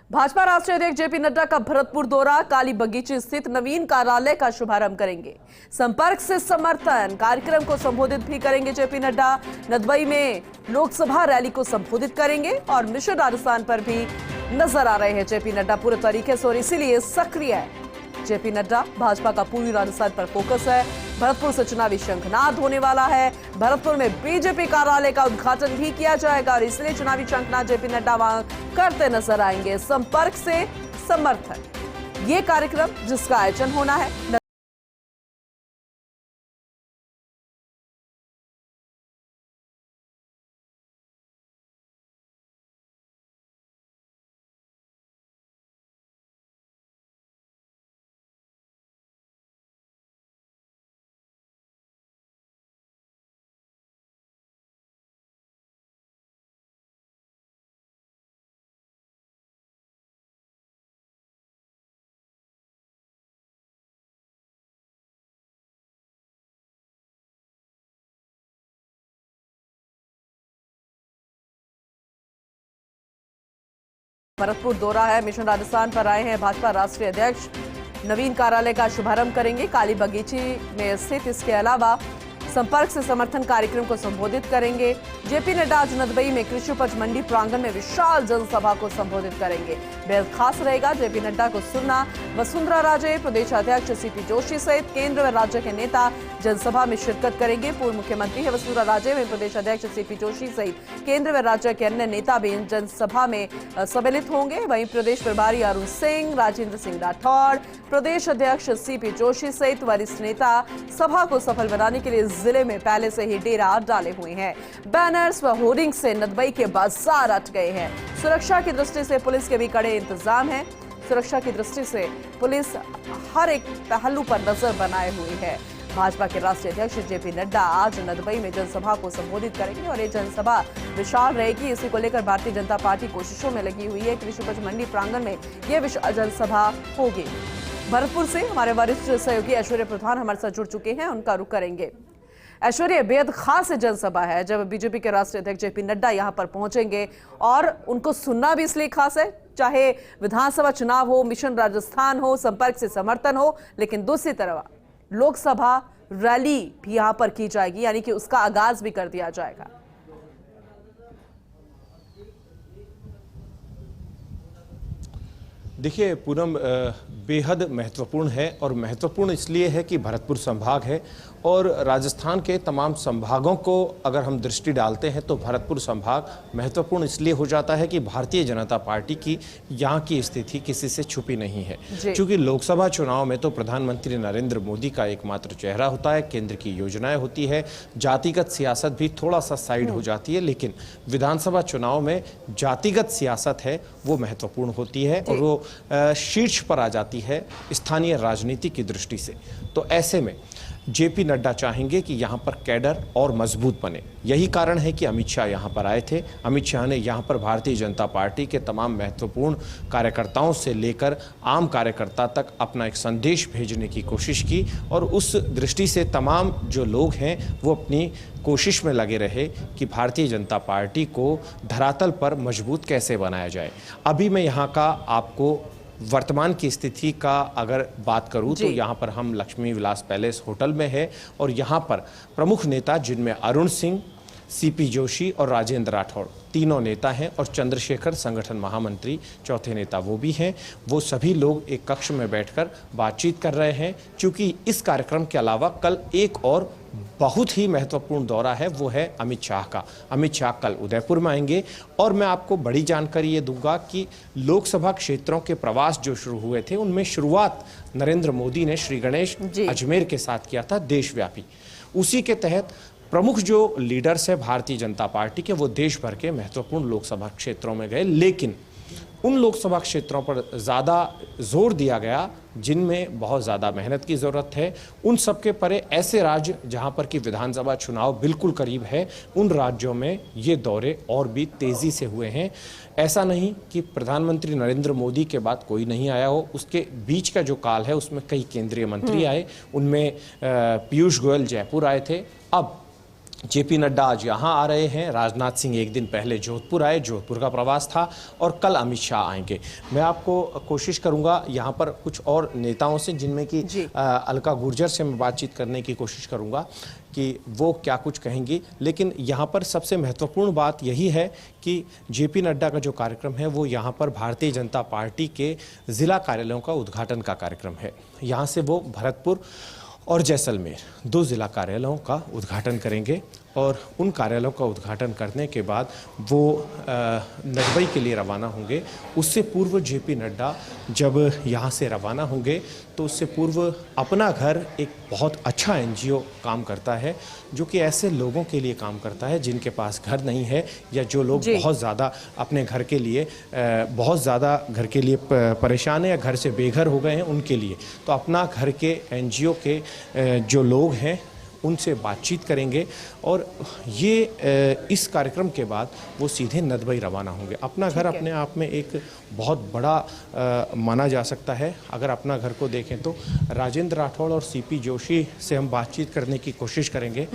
भाजपा राष्ट्रीय अध्यक्ष जेपी नड्डा का भरतपुर दौरा, काली बगीचे स्थित नवीन कार्यालय का शुभारंभ करेंगे। संपर्क से समर्थन कार्यक्रम को संबोधित भी करेंगे जेपी नड्डा। नदबई में लोकसभा रैली को संबोधित करेंगे और मिशन राजस्थान पर भी नजर आ रहे हैं जेपी नड्डा पूरे तरीके से, और इसीलिए सक्रिय है जेपी नड्डा। भाजपा का पूरी राजस्थान पर फोकस है। भरतपुर से चुनावी शंखनाद होने वाला है। भरतपुर में बीजेपी कार्यालय का उद्घाटन भी किया जाएगा और इसलिए चुनावी शंखनाद जेपी नड्डा वहां करते नजर आएंगे। संपर्क से समर्थन, ये कार्यक्रम जिसका आयोजन होना है। भरतपुर दौरा है, मिशन राजस्थान पर आए हैं भाजपा राष्ट्रीय अध्यक्ष। नवीन कार्यालय का शुभारंभ करेंगे काली बगीचे में स्थित। इसके अलावा संपर्क से समर्थन कार्यक्रम को संबोधित करेंगे। जेपी नड्डा आज नदबई में कृषि उपज मंडी प्रांगण में विशाल जनसभा को संबोधित करेंगे। बेहद खास रहेगा जेपी नड्डा को सुनना। वसुंधरा राजे, प्रदेश अध्यक्ष सीपी जोशी सहित केंद्र व राज्य के नेता जनसभा में शिरकत करेंगे। पूर्व मुख्यमंत्री है वसुंधरा राजे में प्रदेश अध्यक्ष सीपी जोशी सहित केंद्र व राज्य के अन्य नेता भी जनसभा में सम्मिलित होंगे। वहीं प्रदेश प्रभारी अरुण सिंह, राजेंद्र सिंह राठौड़, प्रदेश अध्यक्ष सीपी जोशी सहित वरिष्ठ नेता सभा को सफल बनाने के लिए जिले में पहले से ही डेरा डाले हुए हैं। बैनर्स व होर्डिंग से नदबई के बाजार अट गए हैं। सुरक्षा की दृष्टि से पुलिस के भी कड़े इंतजाम है। सुरक्षा की दृष्टि से पुलिस हर एक पहलू पर नजर बनाए हुई है। भाजपा के राष्ट्रीय अध्यक्ष जेपी नड्डा आज नदबई में जनसभा को संबोधित करेंगे और ये जनसभा विशाल रहेगी। इसी को लेकर भारतीय जनता पार्टी कोशिशों में लगी हुई है। कृषि उपज मंडी प्रांगण में ये विशाल जनसभा होगी। भरतपुर से हमारे वरिष्ठ सहयोगी ऐश्वर्य प्रधान हमारे साथ जुड़ चुके हैं, उनका रुख करेंगे। ऐश्वर्य, बेहद खास जनसभा है जब बीजेपी के राष्ट्रीय अध्यक्ष जेपी नड्डा यहां पर पहुंचेंगे और उनको सुनना भी इसलिए खास है, चाहे विधानसभा चुनाव हो, मिशन राजस्थान हो, संपर्क से समर्थन हो, लेकिन दूसरी तरफ लोकसभा रैली भी यहां पर की जाएगी, यानी कि उसका आगाज भी कर दिया जाएगा। देखिए पूनम, बेहद महत्वपूर्ण है और महत्वपूर्ण इसलिए है कि भरतपुर संभाग है और राजस्थान के तमाम संभागों को अगर हम दृष्टि डालते हैं तो भरतपुर संभाग महत्वपूर्ण इसलिए हो जाता है कि भारतीय जनता पार्टी की यहाँ की स्थिति किसी से छुपी नहीं है। क्योंकि लोकसभा चुनाव में तो प्रधानमंत्री नरेंद्र मोदी का एकमात्र चेहरा होता है, केंद्र की योजनाएं होती है, जातिगत सियासत भी थोड़ा सा साइड हो जाती है, लेकिन विधानसभा चुनाव में जातिगत सियासत है वो महत्वपूर्ण होती है और वो शीर्ष पर आ जाती है स्थानीय राजनीति की दृष्टि से। तो ऐसे में जेपी नड्डा चाहेंगे कि यहां पर कैडर और मजबूत बने। यही कारण है कि अमित शाह यहां पर आए थे। अमित शाह ने यहां पर भारतीय जनता पार्टी के तमाम महत्वपूर्ण कार्यकर्ताओं से लेकर आम कार्यकर्ता तक अपना एक संदेश भेजने की कोशिश की और उस दृष्टि से तमाम जो लोग हैं वो अपनी कोशिश में लगे रहे कि भारतीय जनता पार्टी को धरातल पर मजबूत कैसे बनाया जाए। अभी मैं यहाँ का आपको वर्तमान की स्थिति का अगर बात करूं तो यहाँ पर हम लक्ष्मी विलास पैलेस होटल में है और यहाँ पर प्रमुख नेता जिनमें अरुण सिंह, सीपी जोशी और राजेंद्र राठौड़ तीनों नेता हैं और चंद्रशेखर संगठन महामंत्री चौथे नेता वो भी हैं। वो सभी लोग एक कक्ष में बैठकर बातचीत कर रहे हैं। क्योंकि इस कार्यक्रम के अलावा कल एक और बहुत ही महत्वपूर्ण दौरा है, वो है अमित शाह का। अमित शाह कल उदयपुर में आएंगे और मैं आपको बड़ी जानकारी ये दूंगा कि लोकसभा क्षेत्रों के प्रवास जो शुरू हुए थे उनमें शुरुआत नरेंद्र मोदी ने श्री गणेश अजमेर के साथ किया था देशव्यापी। उसी के तहत प्रमुख जो लीडर्स है भारतीय जनता पार्टी के वो देश भर के महत्वपूर्ण लोकसभा क्षेत्रों में गए, लेकिन उन लोकसभा क्षेत्रों पर ज़्यादा जोर दिया गया जिनमें बहुत ज़्यादा मेहनत की ज़रूरत है। उन सब के परे ऐसे राज्य जहां पर कि विधानसभा चुनाव बिल्कुल करीब है, उन राज्यों में ये दौरे और भी तेज़ी से हुए हैं। ऐसा नहीं कि प्रधानमंत्री नरेंद्र मोदी के बाद कोई नहीं आया हो, उसके बीच का जो काल है उसमें कई केंद्रीय मंत्री आए, उनमें पीयूष गोयल जयपुर आए थे। अब जेपी नड्डा आज यहाँ आ रहे हैं। राजनाथ सिंह एक दिन पहले जोधपुर आए, जोधपुर का प्रवास था और कल अमित शाह आएंगे। मैं आपको कोशिश करूंगा यहाँ पर कुछ और नेताओं से, जिनमें कि अलका गुर्जर से मैं बातचीत करने की कोशिश करूंगा कि वो क्या कुछ कहेंगी। लेकिन यहाँ पर सबसे महत्वपूर्ण बात यही है कि जेपी नड्डा का जो कार्यक्रम है वो यहाँ पर भारतीय जनता पार्टी के ज़िला कार्यालयों का उद्घाटन का कार्यक्रम है। यहाँ से वो भरतपुर और जैसलमेर 2 जिला कार्यालयों का उद्घाटन करेंगे और उन कार्यालयों का उद्घाटन करने के बाद वो नदबई के लिए रवाना होंगे। उससे पूर्व जेपी नड्डा जब यहाँ से रवाना होंगे तो उससे पूर्व अपना घर एक बहुत अच्छा एनजीओ काम करता है, जो कि ऐसे लोगों के लिए काम करता है जिनके पास घर नहीं है या जो लोग बहुत ज़्यादा अपने घर के लिए परेशान है या घर से बेघर हो गए हैं, उनके लिए। तो अपना घर के एनजीओ के जो लोग हैं उनसे बातचीत करेंगे और ये इस कार्यक्रम के बाद वो सीधे नदबई रवाना होंगे। अपना घर अपने आप में एक बहुत बड़ा माना जा सकता है। अगर अपना घर को देखें तो राजेंद्र राठौड़ और सीपी जोशी से हम बातचीत करने की कोशिश करेंगे।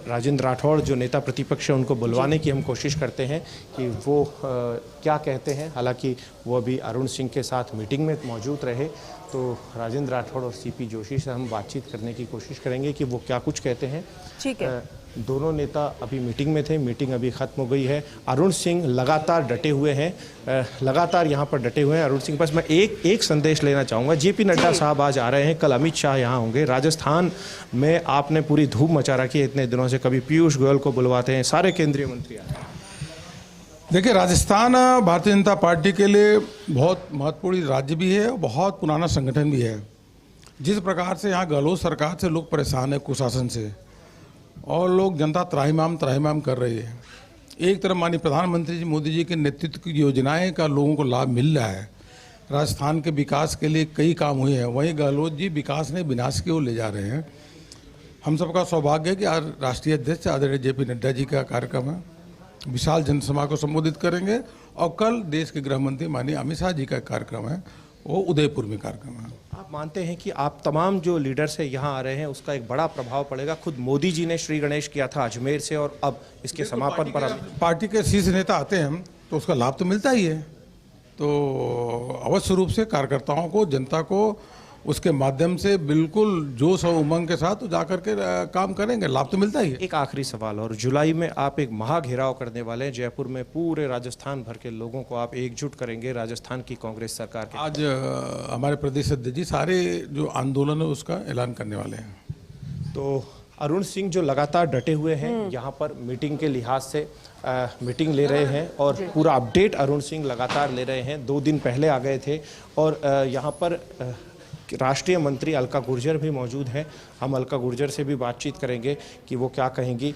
राजेंद्र राठौड़ जो नेता प्रतिपक्ष है, उनको बुलवाने की हम कोशिश करते हैं कि वो क्या कहते हैं। हालांकि वो अभी अरुण सिंह के साथ मीटिंग में मौजूद रहे, तो राजेंद्र राठौड़ और सीपी जोशी से हम बातचीत करने की कोशिश करेंगे कि वो क्या कुछ कहते हैं। ठीक है। दोनों नेता अभी मीटिंग में थे, मीटिंग अभी खत्म हो गई है। अरुण सिंह लगातार डटे हुए हैं, लगातार यहाँ पर डटे हुए हैं अरुण सिंह। बस मैं एक संदेश लेना चाहूँगा। जेपी नड्डा साहब आज आ रहे हैं, कल अमित शाह यहाँ होंगे। राजस्थान में आपने पूरी धूम मचा रखी है इतने दिनों से, कभी पीयूष गोयल को बुलवाते हैं, सारे केंद्रीय मंत्री आ रहे हैं। देखिए, राजस्थान भारतीय जनता पार्टी के लिए बहुत महत्वपूर्ण राज्य भी है और बहुत पुराना संगठन भी है। जिस प्रकार से यहाँ गहलोत सरकार से लोग परेशान है, कुशासन से, और लोग जनता त्राहिमाम कर रही है। एक तरफ माननीय प्रधानमंत्री जी मोदी जी के नेतृत्व की योजनाएं का लोगों को लाभ मिल रहा है। राजस्थान के विकास के लिए कई काम हुए हैं, वहीं गहलोत जी विकास ने विनाश की ओर ले जा रहे हैं। हम सबका सौभाग्य है कि आज राष्ट्रीय अध्यक्ष आदरणीय जेपी नड्डा जी का कार्यक्रम है, विशाल जनसभा को संबोधित करेंगे। और कल देश के गृह मंत्री माननीय अमित शाह जी का कार्यक्रम है, वो उदयपुर में कार्यक्रम है। आप मानते हैं कि आप तमाम जो लीडर्स है यहाँ आ रहे हैं, उसका एक बड़ा प्रभाव पड़ेगा? खुद मोदी जी ने श्री गणेश किया था अजमेर से और अब इसके समापन पर पार्टी के शीर्ष नेता आते हैं तो उसका लाभ तो मिलता ही है। तो अवश्य रूप से कार्यकर्ताओं को, जनता को उसके माध्यम से बिल्कुल जोश और उमंग के साथ जाकर के काम करेंगे, लाभ तो मिलता ही है। एक आखिरी सवाल, और जुलाई में आप एक महाघेराव करने वाले हैं जयपुर में, पूरे राजस्थान भर के लोगों को आप एकजुट करेंगे राजस्थान की कांग्रेस सरकार के। आज हमारे प्रदेश अध्यक्ष जी सारे जो आंदोलन है उसका ऐलान करने वाले हैं। तो अरुण सिंह जो लगातार डटे हुए हैं यहाँ पर मीटिंग के लिहाज से मीटिंग ले रहे हैं और पूरा अपडेट अरुण सिंह लगातार ले रहे हैं। 2 दिन पहले आ गए थे और यहाँ पर राष्ट्रीय मंत्री अलका गुर्जर भी मौजूद हैं। हम अलका गुर्जर से भी बातचीत करेंगे कि वो क्या कहेंगी।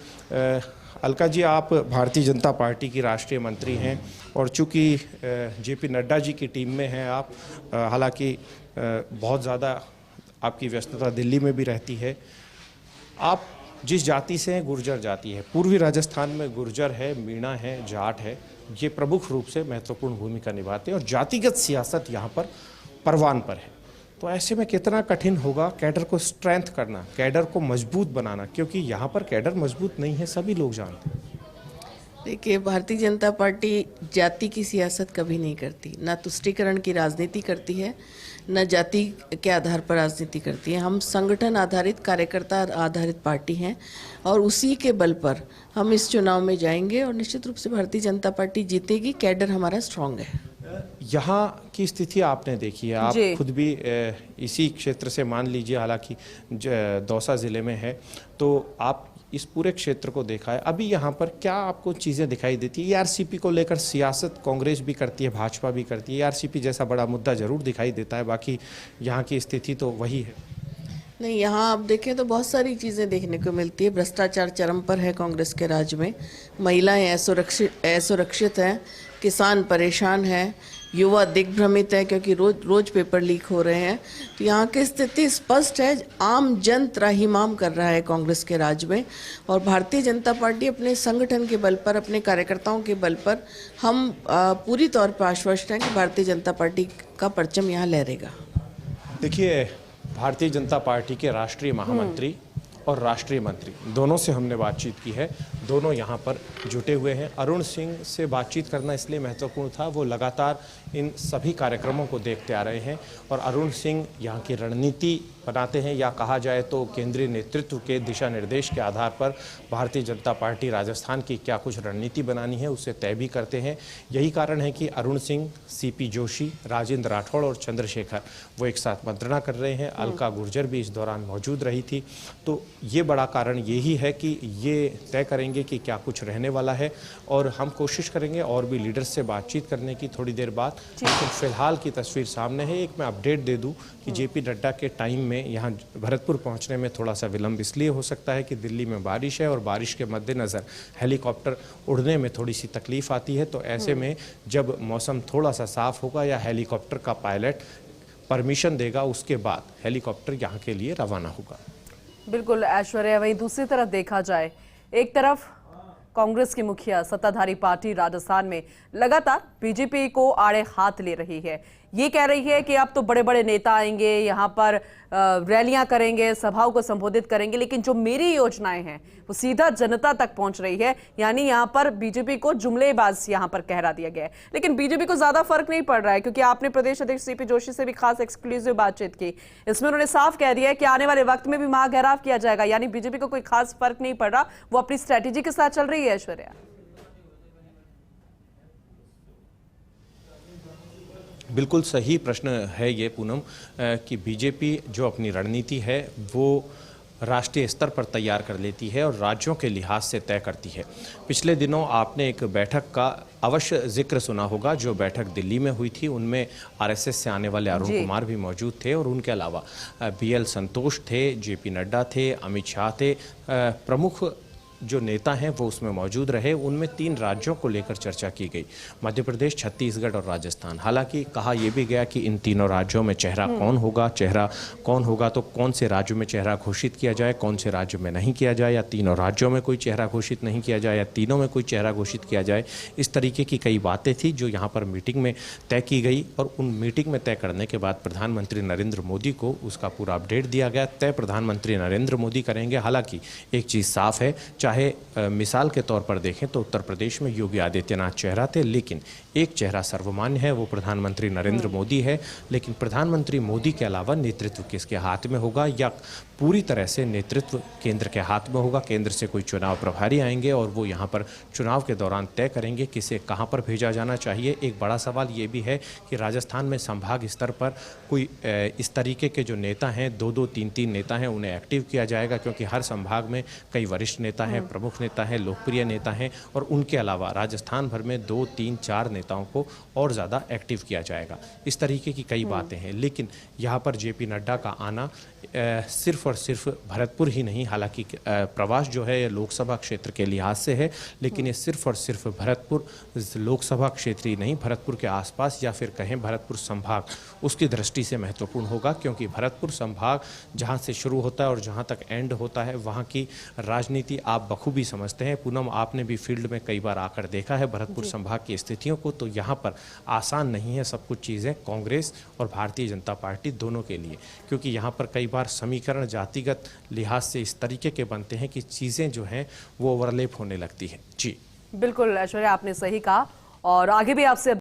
अलका जी, आप भारतीय जनता पार्टी की राष्ट्रीय मंत्री हैं और चूंकि जेपी नड्डा जी की टीम में हैं आप, हालांकि बहुत ज़्यादा आपकी व्यस्तता दिल्ली में भी रहती है। आप जिस जाति से हैं, गुर्जर जाति है, पूर्वी राजस्थान में गुर्जर है, मीणा है, जाट है, ये प्रमुख रूप से महत्वपूर्ण भूमिका निभाते हैं और जातिगत सियासत यहाँ पर परवान पर है। तो ऐसे में कितना कठिन होगा कैडर को स्ट्रेंथ करना, कैडर को मजबूत बनाना, क्योंकि यहाँ पर कैडर मजबूत नहीं है, सभी लोग जानते हैं। देखिए, भारतीय जनता पार्टी जाति की सियासत कभी नहीं करती, ना तुष्टीकरण की राजनीति करती है, न जाति के आधार पर राजनीति करती है। हम संगठन आधारित, कार्यकर्ता आधारित पार्टी हैं और उसी के बल पर हम इस चुनाव में जाएंगे और निश्चित रूप से भारतीय जनता पार्टी जीतेगी। कैडर हमारा स्ट्रांग है। यहाँ की स्थिति आपने देखी है, आप खुद भी इसी क्षेत्र से मान लीजिए, हालांकि दौसा ज़िले में है, तो आप इस पूरे क्षेत्र को देखा है। अभी यहाँ पर क्या आपको चीज़ें दिखाई देती है? ईआरसीपी को लेकर सियासत कांग्रेस भी करती है, भाजपा भी करती है, ईआरसीपी जैसा बड़ा मुद्दा जरूर दिखाई देता है, बाकी यहाँ की स्थिति तो वही है। नहीं, यहाँ आप देखें तो बहुत सारी चीज़ें देखने को मिलती है। भ्रष्टाचार चरम पर है कांग्रेस के राज में, महिलाएं असुरक्षित हैं, किसान परेशान हैं, युवा दिग्भ्रमित है क्योंकि रोज पेपर लीक हो रहे हैं। तो यहाँ की स्थिति स्पष्ट है, आम जन त्राहिमाम कर रहा है कांग्रेस के राज में। और भारतीय जनता पार्टी अपने संगठन के बल पर, अपने कार्यकर्ताओं के बल पर हम पूरी तौर पर आश्वस्त हैं कि भारतीय जनता पार्टी का परचम यहाँ लहरेगा। देखिए, भारतीय जनता पार्टी के राष्ट्रीय महामंत्री और राष्ट्रीय मंत्री दोनों से हमने बातचीत की है। दोनों यहाँ पर जुटे हुए हैं। अरुण सिंह से बातचीत करना इसलिए महत्वपूर्ण था, वो लगातार इन सभी कार्यक्रमों को देखते आ रहे हैं और अरुण सिंह यहाँ की रणनीति बनाते हैं, या कहा जाए तो केंद्रीय नेतृत्व के दिशा निर्देश के आधार पर भारतीय जनता पार्टी राजस्थान की क्या कुछ रणनीति बनानी है उसे तय भी करते हैं। यही कारण है कि अरुण सिंह, सीपी जोशी, राजेंद्र राठौड़ और चंद्रशेखर वो एक साथ मंत्रणा कर रहे हैं। अलका गुर्जर भी इस दौरान मौजूद रही थी। तो ये बड़ा कारण यही है कि ये तय करेंगे कि क्या कुछ रहने वाला है, और हम कोशिश करेंगे और भी लीडर्स से बातचीत करने की थोड़ी देर बाद। लेकिन फिलहाल की तस्वीर सामने है। एक मैं अपडेट दे दूं कि जेपी नड्डा के टाइम में यहाँ भरतपुर पहुंचने में थोड़ा सा विलंब इसलिए हो सकता है कि दिल्ली में बारिश है और बारिश के मद्देनज़र हेलीकॉप्टर उड़ने में थोड़ी सी तकलीफ आती है। तो ऐसे में जब मौसम थोड़ा सा साफ होगा या हेलीकॉप्टर का पायलट परमिशन देगा, उसके बाद हेलीकॉप्टर यहाँ के लिए रवाना होगा। बिल्कुल ऐश्वर्या, वहीं दूसरी तरफ देखा जाए, एक तरफ कांग्रेस की मुखिया सत्ताधारी पार्टी राजस्थान में लगातार बीजेपी को आड़े हाथ ले रही है। ये कह रही है कि अब तो बड़े बड़े नेता आएंगे, यहाँ पर रैलियां करेंगे, सभाओं को संबोधित करेंगे, लेकिन जो मेरी योजनाएं हैं वो सीधा जनता तक पहुंच रही है। यानी यहाँ पर बीजेपी को जुमलेबाज यहाँ पर कहरा दिया गया है। लेकिन बीजेपी को ज्यादा फर्क नहीं पड़ रहा है, क्योंकि आपने प्रदेश अध्यक्ष सीपी जोशी से भी खास एक्सक्लूसिव बातचीत की। इसमें उन्होंने साफ कह दिया है कि आने वाले वक्त में भी महाघेराव किया जाएगा। यानी बीजेपी को कोई खास फर्क नहीं पड़ रहा, वो अपनी स्ट्रैटेजी के साथ चल रही है। ऐश्वर्या, बिल्कुल सही प्रश्न है ये पूनम, कि बीजेपी जो अपनी रणनीति है वो राष्ट्रीय स्तर पर तैयार कर लेती है और राज्यों के लिहाज से तय करती है। पिछले दिनों आपने एक बैठक का अवश्य जिक्र सुना होगा, जो बैठक दिल्ली में हुई थी। उनमें आरएसएस से आने वाले अरुण कुमार भी मौजूद थे और उनके अलावा बीएल संतोष थे, जेपी नड्डा थे, अमित शाह थे। प्रमुख जो नेता हैं वो उसमें मौजूद रहे। उनमें 3 राज्यों को लेकर चर्चा की गई, मध्य प्रदेश, छत्तीसगढ़ और राजस्थान। हालांकि कहा यह भी गया कि इन तीनों राज्यों में चेहरा कौन होगा, तो कौन से राज्यों में चेहरा घोषित किया जाए, कौन से राज्य में नहीं किया जाए, या तीनों राज्यों में कोई चेहरा घोषित नहीं किया जाए, या तीनों में कोई चेहरा घोषित किया जाए। इस तरीके की कई बातें थी जो यहाँ पर मीटिंग में तय की गई, और उन मीटिंग में तय करने के बाद प्रधानमंत्री नरेंद्र मोदी को उसका पूरा अपडेट दिया गया। तय प्रधानमंत्री नरेंद्र मोदी करेंगे। हालांकि एक चीज़ साफ है, चाहे मिसाल के तौर पर देखें तो उत्तर प्रदेश में योगी आदित्यनाथ चेहरा थे, लेकिन एक चेहरा सर्वमान्य है, वो प्रधानमंत्री नरेंद्र मोदी है। लेकिन प्रधानमंत्री मोदी के अलावा नेतृत्व किसके हाथ में होगा, या पूरी तरह से नेतृत्व केंद्र के हाथ में होगा। केंद्र से कोई चुनाव प्रभारी आएंगे और वो यहाँ पर चुनाव के दौरान तय करेंगे किसे कहाँ पर भेजा जाना चाहिए। एक बड़ा सवाल ये भी है कि राजस्थान में संभाग स्तर पर कोई इस तरीके के जो नेता हैं, 2-2, 3-3 नेता हैं, उन्हें एक्टिव किया जाएगा, क्योंकि हर संभाग में कई वरिष्ठ नेता हैं, प्रमुख नेता हैं, लोकप्रिय नेता हैं, और उनके अलावा राजस्थान भर में 2, 3, 4 नेताओं को और ज़्यादा एक्टिव किया जाएगा। इस तरीके की कई बातें हैं। लेकिन यहाँ पर जेपी नड्डा का आना सिर्फ और सिर्फ भरतपुर ही नहीं, हालांकि प्रवास जो है लोकसभा क्षेत्र के लिहाज से है, लेकिन ये सिर्फ और सिर्फ भरतपुर लोकसभा क्षेत्र ही नहीं, भरतपुर के आसपास या फिर कहें भरतपुर संभाग, उसकी दृष्टि से महत्वपूर्ण होगा। क्योंकि भरतपुर संभाग जहाँ से शुरू होता है और जहाँ तक एंड होता है, वहाँ की राजनीति आप बखूबी समझते हैं। पूनम, आपने भी फील्ड में कई बार आकर देखा है भरतपुर संभाग की स्थितियों को। तो यहाँ पर आसान नहीं है सब कुछ चीज़ें कांग्रेस और भारतीय जनता पार्टी दोनों के लिए, क्योंकि यहाँ पर कई बार समीकरण जातिगत लिहाज से इस तरीके के बनते हैं कि चीज़ें जो हैं वो ओवरलैप होने लगती है। जी बिल्कुल ऐश्वर्या, आपने सही कहा, और आगे भी आपसे